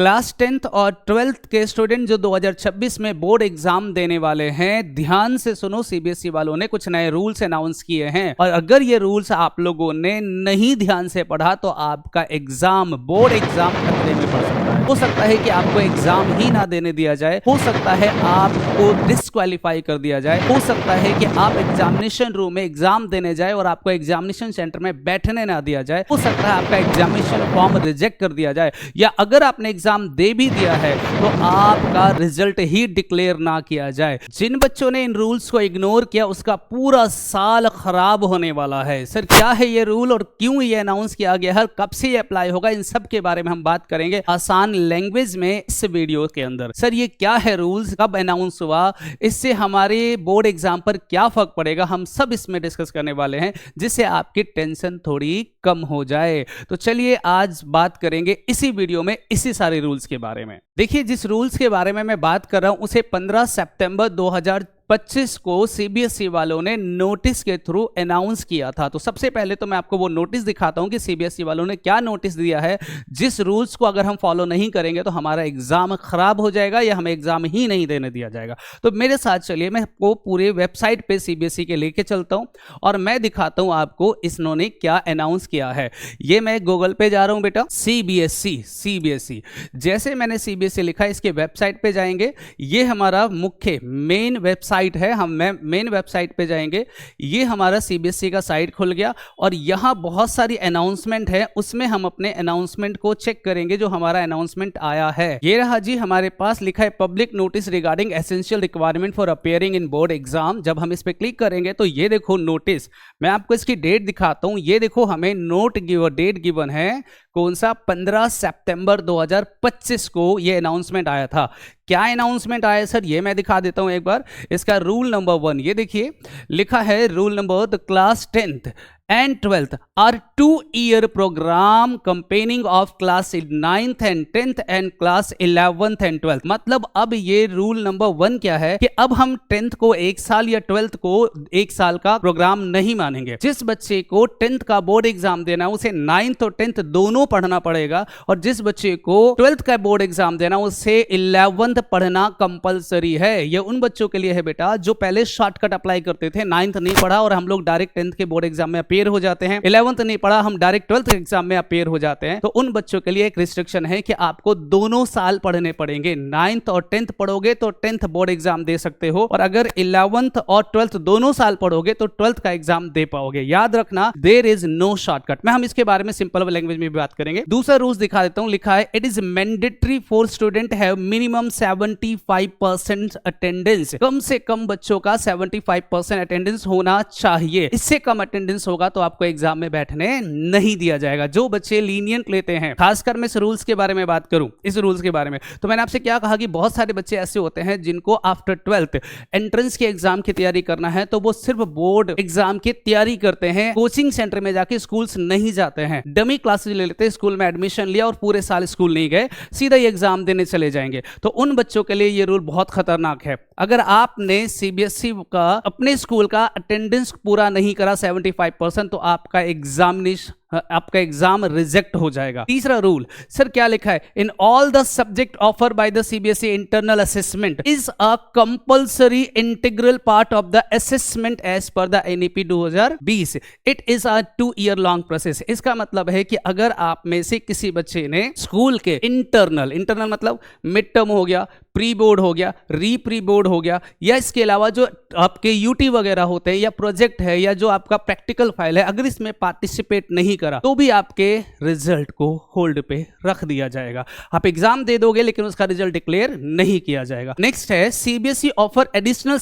Class 10th और 12th के student जो 2026 में बोर्ड एग्जाम देने वाले हैं, ध्यान से सुनो। सीबीएसई वालों ने कुछ नए रूल्स अनाउंस किए हैं और अगर ये रूल्स आप लोगों ने नहीं ध्यान से पढ़ा तो आपका एग्जाम, बोर्ड एग्जाम खतरे में पड़ सकता है। हो सकता है कि आपको एग्जाम ही ना देने दिया जाए, हो सकता है आपको डिस्क्वालीफाई कर दिया जाए, हो सकता है कि आप एग्जामिनेशन रूम में एग्जाम देने जाए और आपको एग्जामिनेशन सेंटर में बैठने ना दिया जाए, हो सकता है आपका एग्जामिनेशन फॉर्म रिजेक्ट कर दिया जाए, या अगर आपने एग्जाम दे भी दिया है तो आपका रिजल्ट ही डिक्लेयर ना किया जाए। जिन बच्चों ने इन रूल्स को इग्नोर किया उसका पूरा साल खराब होने वाला है। सर क्या है ये रूल और क्यों ये अनाउंस किया गया है, कब से ये अप्लाई होगा, इन सब के बारे में हम बात करेंगे आसान लैंग्वेज में इस वीडियो के अंदर। सर ये क्या है रूल्स, कब अनाउंस हुआ, इससे हमारे बोर्ड एग्जाम पर क्या फर्क पड़ेगा, हम सब इसमें डिस्कस करने वाले हैं जिससे आपकी टेंशन थोड़ी कम हो जाए। तो चलिए आज बात करेंगे इसी वीडियो में इसी सारे रूल्स के बारे में। देखिए जिस रूल्स के बारे में मैं बात कर रहा हूं उसे 15 सितंबर 2025 को सीबीएसई वालों ने नोटिस के थ्रू अनाउंस किया था। तो सबसे पहले तो मैं आपको वो नोटिस दिखाता हूं कि सीबीएसई वालों ने क्या नोटिस दिया है, जिस रूल्स को अगर हम फॉलो नहीं करेंगे तो हमारा एग्जाम खराब हो जाएगा या हमें एग्जाम ही नहीं देने दिया जाएगा। तो मेरे साथ चलिए, मैं आपको पूरे वेबसाइट पे सीबीएसई के लेके चलता हूं और मैं दिखाता हूं आपको इन्होंने क्या अनाउंस किया है। ये मैं गूगल पे जा रहा हूं बेटा, सीबीएसई। जैसे मैंने सीबीएसई लिखा इसके वेबसाइट पे जाएंगे, ये हमारा मुख्य मेन वेबसाइट है। हम मेन वेबसाइट पे जाएंगे, ये हमारा सीबीएसई का साइट खुल गया और यहां बहुत सारी अनाउंसमेंट है, उसमें हम अपने अनाउंसमेंट को चेक करेंगे जो हमारा अनाउंसमेंट आया है। ये रहा जी, हमारे पास लिखा है public notice regarding essential requirement for appearing in board exam. जब हम इस पे क्लिक करेंगे तो ये देखो नोटिस, मैं आपको इसकी डेट दिखाता हूं। ये देखो हमें डेट गिवन है, कौन सा, 15 सितंबर 2025 को ये अनाउंसमेंट आया था। क्या अनाउंसमेंट आया सर, ये मैं दिखा देता हूं एक बार। इसका रूल नंबर 1 ये देखिए लिखा है, rule number the class 10th and 12th are 2-year program companion of class 9th and 10th and class 11th and 12th। मतलब अब ये रूल नंबर 1 क्या है कि अब हम 10th को 1 साल या 12th को 1 साल का प्रोग्राम नहीं मानेंगे। जिस बच्चे को 10th का बोर्ड एग्जाम देना उसे 9th और 10th दोनों पढ़ना पड़ेगा, और जिस बच्चे को 12th का बोर्ड एग्जाम देना उसे 11th पढ़ना कंपलसरी है। ये उन बच्चों के लिए है बेटा जो पहले शॉर्टकट अप्लाई करते थे, 9th नहीं पढ़ा और हम लोग डायरेक्ट 10th के बोर्ड एग्जाम में अपेयर हो जाते हैं, 11th नहीं पढ़ा हम डायरेक्ट 12th एग्जाम में अपेयर हो जाते हैं। तो उन बच्चों के लिए एक रिस्ट्रिक्शन है कि आपको दोनों साल पढ़ने पड़ेंगे। 9th और 10th पढ़ोगे तो 10th बोर्ड एग्जाम दे सकते हो, और अगर 11th और 12th दोनों साल पढ़ोगे तो 12th का एग्जाम दे पाओगे। याद रखना, देयर इज नो शॉर्टकट। मैं हम इसके बारे में सिंपल लैंग्वेज में भी बात करेंगे। दूसरा रूल्स दिखा देता हूं, लिखा है it is mandatory for student have minimum 75% attendance. कम से कम बच्चों का 75% अटेंडेंस होना चाहिए। इससे कम अटेंडेंस होगा तो आपको एग्जाम में बैठने नहीं दिया जाएगा। जो बच्चे लीनियंट लेते हैं, खासकर मैं इस रूल्स के बारे में बात करूं, इस रूल्स के बारे में, तो मैंने आपसे क्या कहा कि बहुत सारे बच्चे ऐसे होते हैं जिनको आफ्टर 12th एंट्रेंस के एग्जाम की तैयारी करना है, तो वो सिर्फ बोर्ड एग्जाम की तैयारी करते हैं, कोचिंग सेंटर में जाके स्कूल्स नहीं जाते हैं, डमी क्लासेस ले लेते हैं, स्कूल में एडमिशन लिया और पूरे साल स्कूल नहीं गए, सीधा ये एग्जाम देने चले जाएंगे। तो उन बच्चों के लिए ये रूल बहुत खतरनाक है। अगर आपने सीबीएसई का अपने स्कूल का अटेंडेंस पूरा नहीं करा 75%, तो आपका एग्जाम रिजेक्ट हो जाएगा। तीसरा रूल सर क्या लिखा है, in all the subject offer by the CBSE internal assessment is a compulsory integral part of the assessment as per the NEP 2020। It is a 2-year long process. इसका मतलब है कि अगर आप में से किसी बच्चे ने स्कूल के इंटरनल मतलब मिड टर्म हो गया, प्री बोर्ड हो गया, प्री बोर्ड हो गया, या इसके अलावा जो आपके यूटी वगैरह होते हैं या प्रोजेक्ट है या जो आपका प्रैक्टिकल फाइल है, अगर इसमें पार्टिसिपेट नहीं करा तो भी आपके रिजल्ट को होल्ड पे रख दिया जाएगा। आप एग्जाम दे दोगे लेकिन उसका रिजल्ट डिक्लेयर नहीं किया जाएगा। नेक्स्ट है CBSE offer additional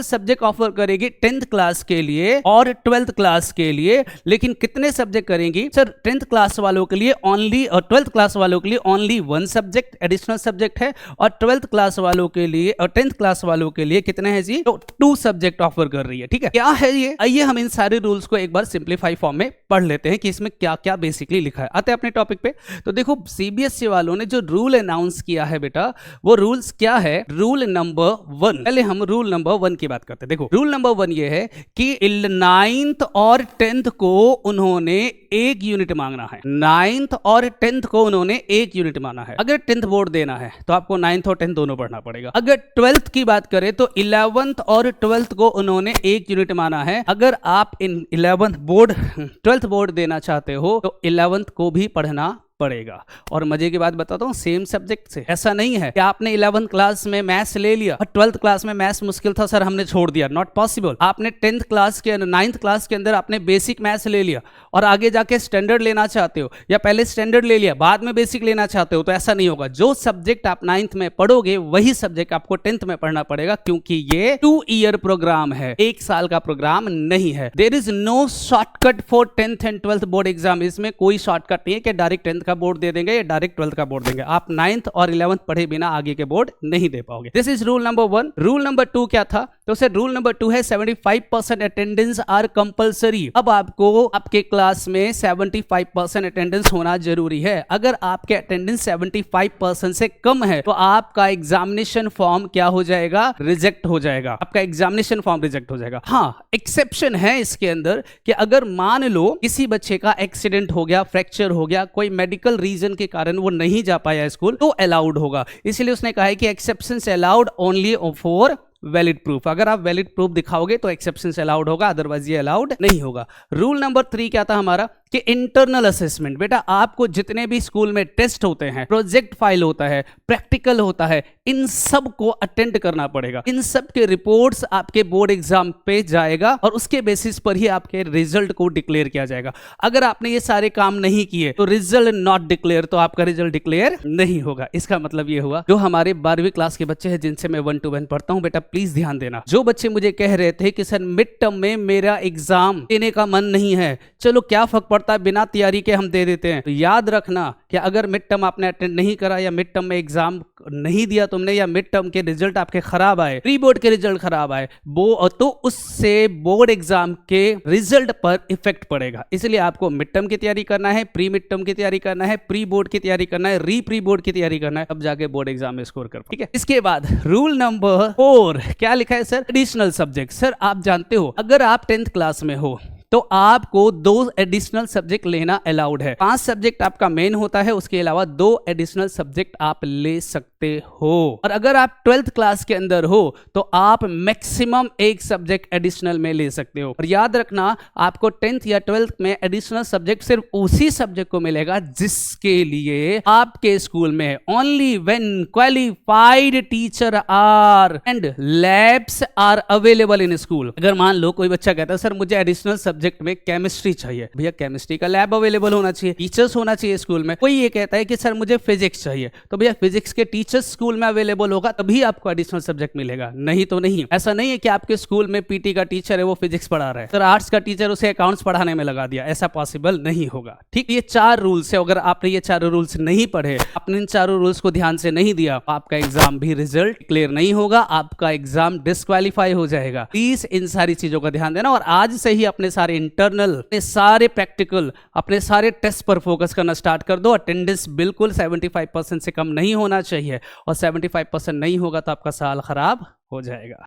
subject offer करेगी 10th क्लास के लिए और 12th क्लास के लिए। लेकिन कितने सब्जेक्ट करेंगी सर, 10th क्लास वालों के लिए ओनली, और 12th क्लास वालों के लिए ओनली 1 सब्जेक्ट एडिशनल सब्जेक्ट है, और 12th क्लास वालों के लिए और 10th क्लास वालों के लिए कितने हैं जी, तो 2 सब्जेक्ट ऑफर कर रही है। ठीक है, क्या है ये, आइए हम इन सारे रूल्स को एक बार सिंप्लीफाई फॉर्म में पढ़ लेते हैं। हैं कि इसमें क्या क्या बेसिकली लिखा है। आते हैं अपने टॉपिक पे। तो देखो सीबीएसई वालों ने जो रूल अनाउंस किया है बेटा, वो रूल्स क्या है? Rule number 1। पहले हम रूल नंबर 1 की बात करते हैं। देखो रूल नंबर 1 ये है कि 9th और 10th को उन्होंने 1 यूनिट मांगना है। 9th और 10th को उन्होंने 1 यूनिट मांगना है। अगर 10th बोर्ड देना है तो आपको 9th और 10th दोनों पढ़ना पड़ेगा। अगर 12th की बात करें तो 11th और 12th को उन्होंने 1 यूनिट माना है। अगर आप इन 12th बोर्ड देना चाहते हो तो 11th को भी पढ़ना पड़ेगा। और मजे की बात बताता हूं, सेम सब्जेक्ट से। ऐसा नहीं है कि आपने 11th क्लास में मैथ्स ले लिया और 12th क्लास में मैथ्स मुश्किल था सर हमने छोड़ दिया। Not possible. आपने 10th क्लास के 9th क्लास के अंदर आपने बेसिक मैथ्स ले लिया और आगे जाके स्टैंडर्ड लेना चाहते हो, या पहले स्टैंडर्ड ले लिया बाद में बेसिक लेना चाहते हो, तो ऐसा नहीं होगा। जो सब्जेक्ट आप 9th में पढ़ोगे वही सब्जेक्ट आपको 10th में पढ़ना पड़ेगा, क्योंकि ये 2 ईयर प्रोग्राम है, 1 साल का प्रोग्राम नहीं है। There is no shortcut for 10th and 12th board exam. इसमें कोई शॉर्टकट नहीं है कि डायरेक्ट 10th का बोर्ड दे देंगे या डायरेक्ट 12th का बोर्ड देंगे। आप 9th और 11th पढ़े बिना आगे के बोर्ड नहीं दे पाओगे। This is rule number 1। Rule number 2 क्या था? तो सर रूल नंबर 2 है 75% अटेंडेंस आर कंपलसरी। अब आपको आपके क्लास में 75% अटेंडेंस होना जरूरी है। अगर आपके अटेंडेंस 75% से कम है तो आपका एग्जामिनेशन फॉर्म क्या हो जाएगा? रिजेक्ट हो जाएगा। आपका एग्जामिनेशन फॉर्म रिजेक्ट हो जाएगा। हाँ, एक्सेप्शन है इसके अंदर कि अगर मान लो किसी बच्चे का एक्सीडेंट हो गया, फ्रैक्चर हो गया, कोई मेडिकल रीजन के कारण वो नहीं जा पाया स्कूल, तो अलाउड होगा। इसलिए उसने कहा है कि exceptions allowed only for valid proof. अगर आप वैलिड प्रूफ दिखाओगे तो एक्सेप्शन अलाउड होगा, अदरवाइज ये अलाउड नहीं होगा। रूल नंबर 3 क्या था हमारा? कि इंटरनल असेसमेंट। बेटा आपको जितने भी स्कूल में टेस्ट होते हैं, प्रोजेक्ट फाइल होता है, प्रैक्टिकल होता है, इन सब को अटेंड करना पड़ेगा। इन सब के रिपोर्ट्स आपके बोर्ड एग्जाम पे जाएगा और उसके बेसिस पर ही आपके रिजल्ट को डिक्लेयर किया जाएगा। अगर आपने ये सारे काम नहीं किए तो रिजल्ट नॉट डिक्लेयर, तो आपका रिजल्ट डिक्लेयर नहीं होगा। इसका मतलब ये हुआ, जो हमारे 12वीं क्लास के बच्चे हैं जिनसे मैं 1 to 1 पढ़ता हूं, बेटा प्लीज ध्यान देना। जो बच्चे मुझे कह रहे थे कि सर मिड टर्म में मेरा एग्जाम देने का मन नहीं है, चलो क्या फर्क पड़ता है, बिना तैयारी के हम दे देते हैं, तो याद रखना कि अगर मिड टर्म आपने अटेंड नहीं करा या मिड टर्म में एग्जाम नहीं दिया तुमने, या मिड टर्म के रिजल्ट आपके खराब आए, प्री बोर्ड के रिजल्ट खराब आए, तो उससे बोर्ड एग्जाम के रिजल्ट पर इफेक्ट पड़ेगा। इसलिए आपको मिड टर्म की तैयारी करना है, प्री मिड टर्म की तैयारी करना है, प्री बोर्ड की तैयारी करना है, री प्री बोर्ड की तैयारी करना है, अब जाके बोर्ड एग्जाम में स्कोर कर। ठीक है। इसके बाद रूल नंबर 4 क्या लिखा है सर? Additional subject. सर आप जानते हो अगर आप 10th क्लास में हो तो आपको 2 एडिशनल सब्जेक्ट लेना अलाउड है। 5 सब्जेक्ट आपका मेन होता है, उसके अलावा 2 एडिशनल सब्जेक्ट आप ले सकते हो। और अगर आप 12th क्लास के अंदर हो तो आप मैक्सिमम 1 सब्जेक्ट एडिशनल में ले सकते हो। और याद रखना आपको 10th या 12th में एडिशनल सब्जेक्ट सिर्फ उसी सब्जेक्ट को मिलेगा जिसके लिए आपके स्कूल में only when qualified teacher are and labs are available in school. अगर मान लो कोई बच्चा कहता है सर मुझे एडिशनल सब्जेक्ट में केमिस्ट्री चाहिए, भैया केमिस्ट्री का लैब अवेलेबल होना चाहिए, टीचर्स होना चाहिए स्कूल में। कोई ये कहता है कि सर मुझे फिजिक्स चाहिए, तो भैया फिजिक्स के टीचर्स स्कूल में अवेलेबल होगा, तभी आपको एडिशनल सब्जेक्ट मिलेगा, नहीं तो नहीं। ऐसा नहीं है कि आपके स्कूल में पीटी का टीचर है वो फिजिक्स पढ़ा रहा है, सर आर्ट्स का टीचर उसे अकाउंट्स पढ़ाने में लगा दिया, ऐसा पॉसिबल नहीं होगा। ठीक, ये 4 रूल्स है। अगर आपने ये 4 रूल्स नहीं पढ़े, आपने इन 4 रूल्स को ध्यान से नहीं दिया, आपका एग्जाम भी रिजल्ट क्लियर नहीं होगा, आपका एग्जाम डिस्क्वालीफाई हो जाएगा। प्लीज इन सारी चीजों का ध्यान देना और आज से ही अपने सारे इंटरनल, अपने सारे प्रैक्टिकल, अपने सारे टेस्ट पर फोकस करना स्टार्ट कर दो। अटेंडेंस बिल्कुल 75% से कम नहीं होना चाहिए और 75% नहीं होगा तो आपका साल खराब हो जाएगा।